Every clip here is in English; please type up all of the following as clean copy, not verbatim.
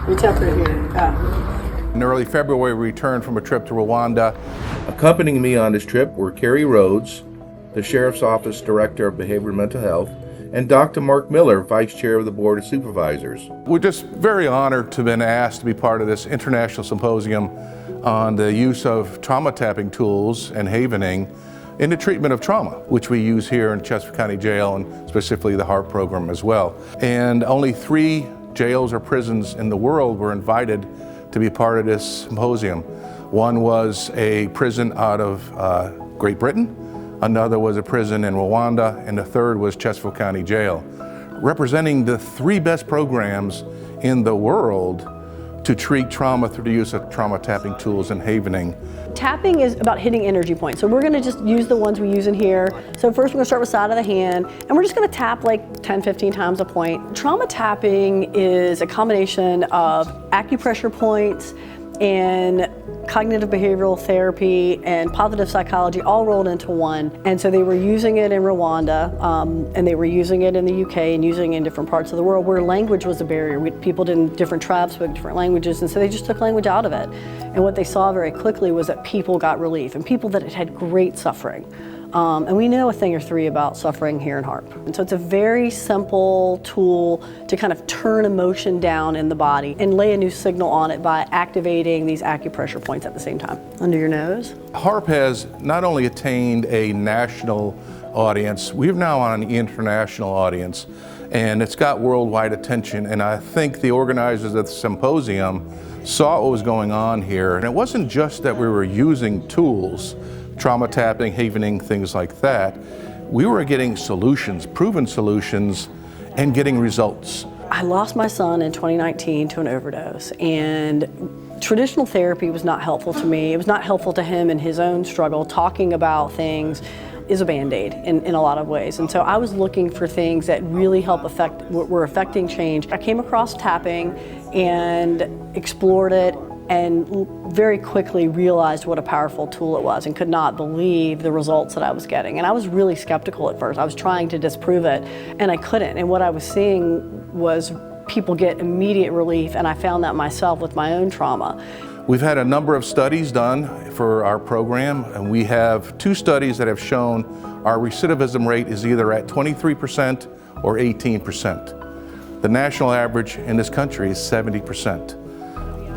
We tap right here. Ah. In early February, we returned from a trip to Rwanda. Accompanying me on this trip were Carrie Rhodes, the Sheriff's Office Director of Behavioral Mental Health, and Dr. Mark Miller, Vice Chair of the Board of Supervisors. We're just very honored to have been asked to be part of this international symposium on the use of trauma tapping tools and havening in the treatment of trauma, which we use here in Chesterfield County Jail and specifically the HARP program as well. And only 3 jails or prisons in the world were invited to be part of this symposium. One was a prison out of Great Britain, another was a prison in Rwanda, and the third was Chesterfield County Jail, representing the 3 best programs in the world to treat trauma through the use of trauma tapping tools and havening. Tapping is about hitting energy points. So we're gonna just use the ones we use in here. So first we're gonna start with side of the hand, and we're just gonna tap like 10, 15 times a point. Trauma tapping is a combination of acupressure points and cognitive behavioral therapy and positive psychology all rolled into one. And so they were using it in Rwanda, and they were using it in the UK and using it in different parts of the world where language was a barrier. People in different tribes spoke different languages, and so they just took language out of it. And what they saw very quickly was that people got relief, and people that had great suffering. And we know a thing or 3 about suffering here in HARP. And so it's a very simple tool to kind of turn emotion down in the body and lay a new signal on it by activating these acupressure points at the same time. Under your nose. HARP has not only attained a national audience, we're now on an international audience, and it's got worldwide attention. And I think the organizers of the symposium saw what was going on here. And it wasn't just that we were using tools, trauma tapping, havening, things like that. We were getting solutions, proven solutions, and getting results. I lost my son in 2019 to an overdose, and traditional therapy was not helpful to me. It was not helpful to him in his own struggle. Talking about things is a Band-Aid in a lot of ways. And so I was looking for things that really were affecting change. I came across tapping and explored it, and very quickly realized what a powerful tool it was and could not believe the results that I was getting. And I was really skeptical at first. I was trying to disprove it, and I couldn't. And what I was seeing was people get immediate relief, and I found that myself with my own trauma. We've had a number of studies done for our program, and we have 2 studies that have shown our recidivism rate is either at 23% or 18%. The national average in this country is 70%.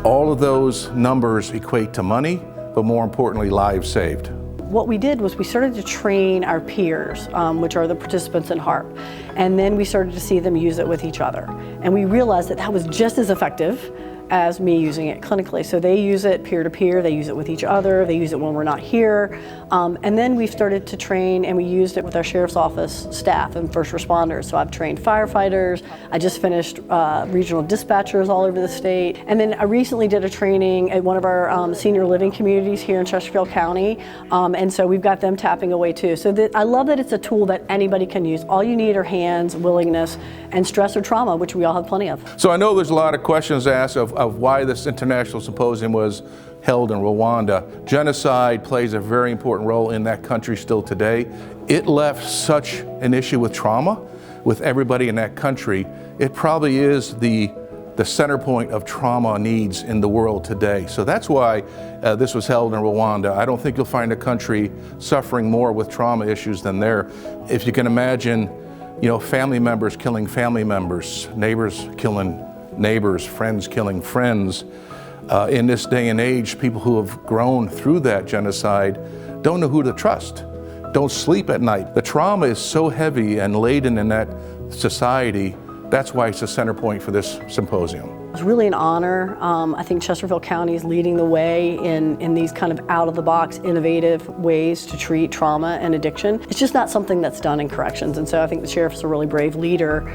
All of those numbers equate to money, but more importantly, lives saved. What we did was we started to train our peers, which are the participants in HARP, and then we started to see them use it with each other. And we realized that that was just as effective as me using it clinically. So they use it peer-to-peer, they use it with each other, they use it when we're not here. And then we started to train, and we used it with our Sheriff's Office staff and first responders. So I've trained firefighters, I just finished regional dispatchers all over the state. And then I recently did a training at one of our senior living communities here in Chesterfield County. And so we've got them tapping away too. So I love that it's a tool that anybody can use. All you need are hands, willingness, and stress or trauma, which we all have plenty of. So I know there's a lot of questions asked of why this international symposium was held in Rwanda. Genocide plays a very important role in that country still today. It left such an issue with trauma with everybody in that country. It probably is the center point of trauma needs in the world today. So that's why this was held in Rwanda. I don't think you'll find a country suffering more with trauma issues than there. If you can imagine, family members killing family members, neighbors killing neighbors, friends killing friends. In this day and age, people who have grown through that genocide don't know who to trust, don't sleep at night. The trauma is so heavy and laden in that society. That's why it's a center point for this symposium. It's really an honor. I think Chesterfield County is leading the way in these kind of out-of-the-box, innovative ways to treat trauma and addiction. It's just not something that's done in corrections, and so I think the sheriff's a really brave leader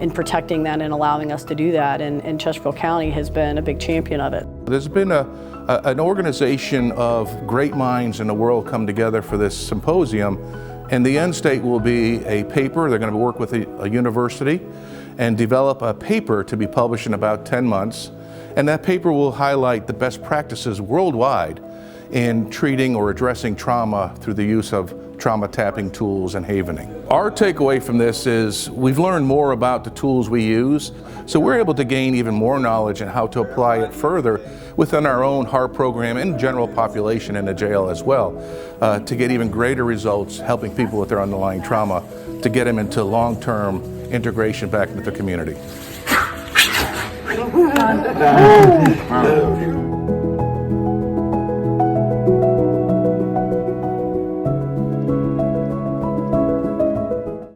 in protecting that and allowing us to do that, and Chesterfield County has been a big champion of it. There's been an organization of great minds in the world come together for this symposium, and the end state will be a paper. They're going to work with a university and develop a paper to be published in about 10 months. And that paper will highlight the best practices worldwide in treating or addressing trauma through the use of trauma tapping tools and havening. Our takeaway from this is we've learned more about the tools we use, so we're able to gain even more knowledge in how to apply it further within our own HARP program and general population in the jail as well, to get even greater results helping people with their underlying trauma to get them into long-term integration back into the community.